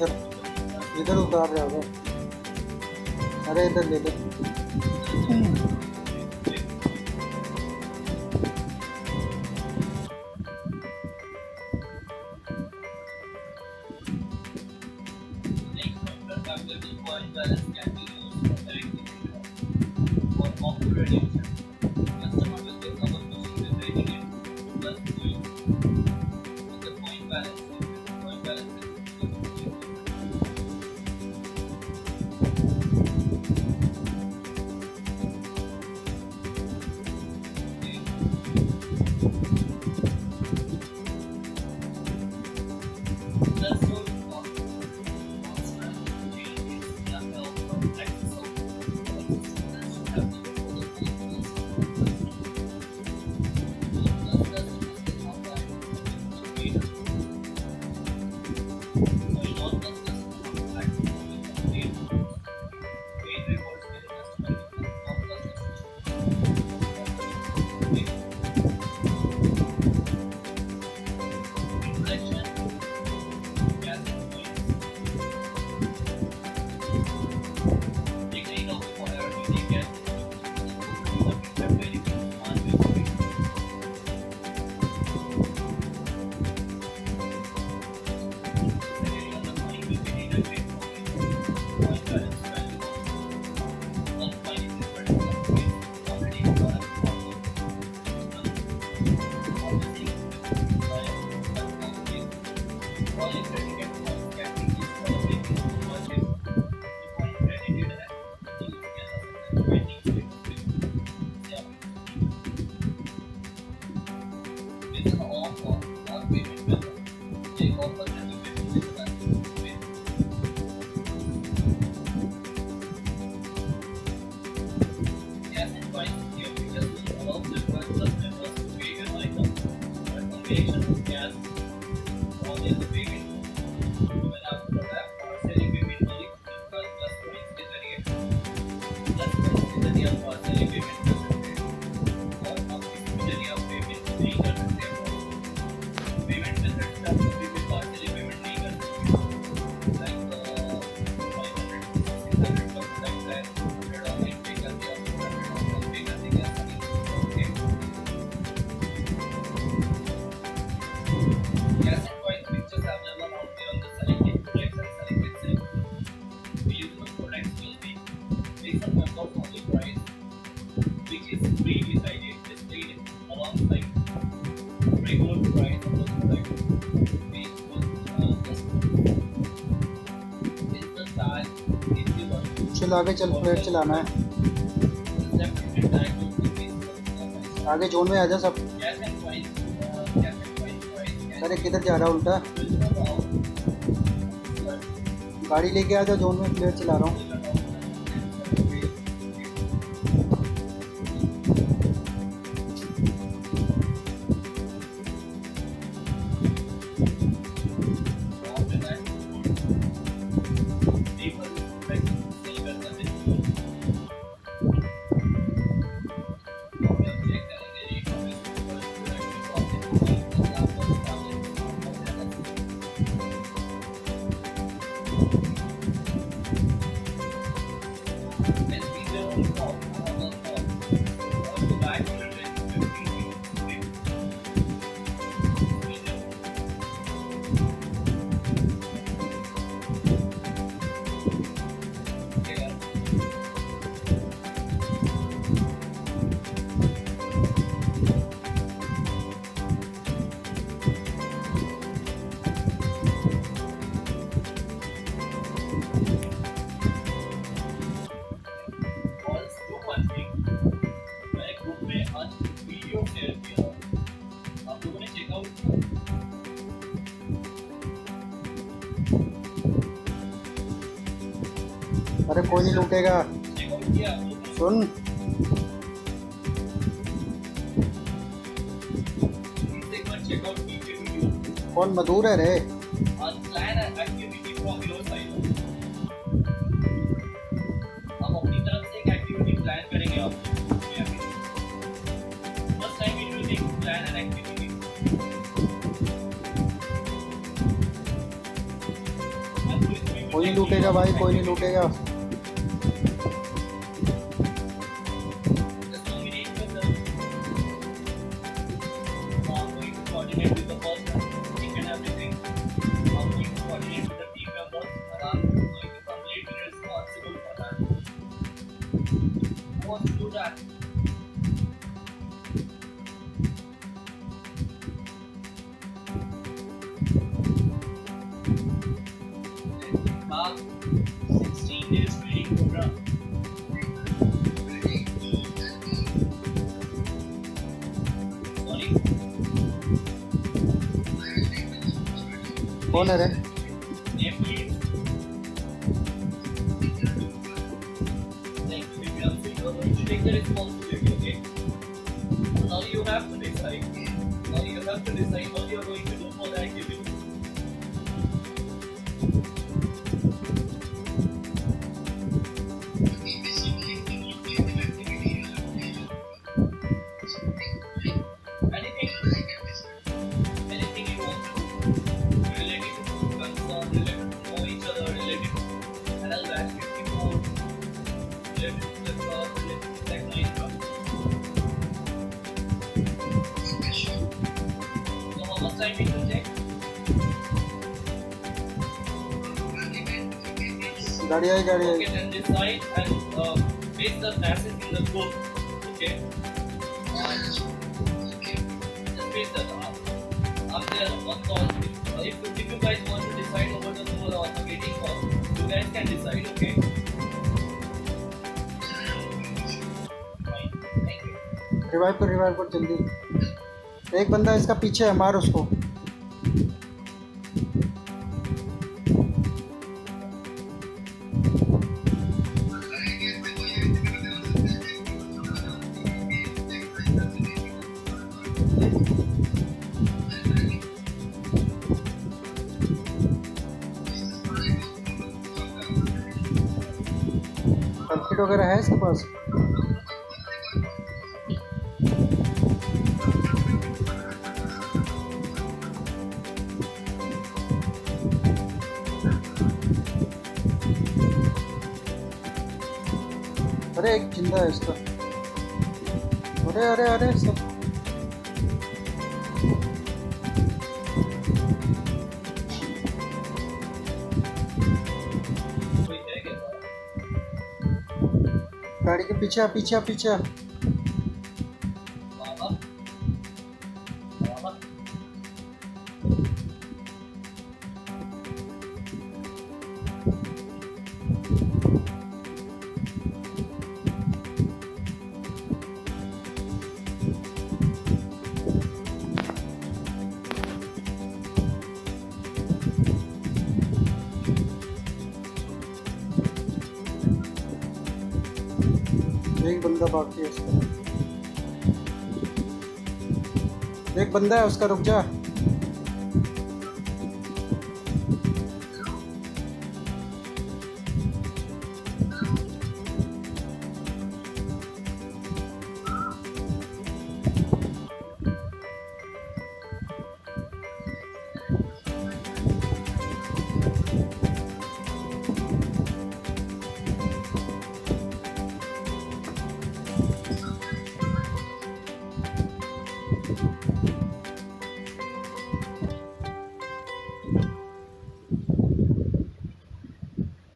Sir इधर उतार रहे हो? अरे इधर ले ले। चल आगे चल, प्लेट चलाना है। आगे जोन में आ जा सब। अरे किधर जा रहा उल्टा? गाड़ी लेके आ जा, जोन में प्लेट चला रहा हूँ। अरे कोई नहीं लूटेगा, सुन। कौन मधुर है रे? हम अपनी तरफ से एक एक्टिविटी प्लान करेंगे आपको। First time we will take plan an activity. And कोई नहीं लूटेगा भाई, कोई नहीं लूटेगा। Just nominate yourself. I'm going to coordinate with the person, team and everything. I'm going to coordinate with the team members and I'm going to completely responsible for that. Who wants to do that? Mark 16 days training program. Sorry. कौन है रे? Name please. Thank you. You are going to take the responsibility, okay? So now you have to decide. Now you have to decide what you are going to do for the activity. Anything you want to do related to concern, related to know each other, related to another activity more, related to the class, related to technology. So how much time we will take? गाड़ी आई, गाड़ी आई। Okay, then decide and paste the message in the group. Okay. Just paste that up. Up there on call. If you guys want to decide over the phone or the meeting call, you guys can decide. Okay. Fine. Thank you. Revive कर जल्दी। एक बंदा इसका पीछे है, मार उसको। Complete वगैरह है इसके पास? अरे एक जिंदा है इसका। अरे अरे अरे सब कोई है क्या? गाड़ी के पीछे पीछे पीछे। बाबा बाबा एक बंदा बाकी है उसका। एक बंदा है उसका, रुक जा।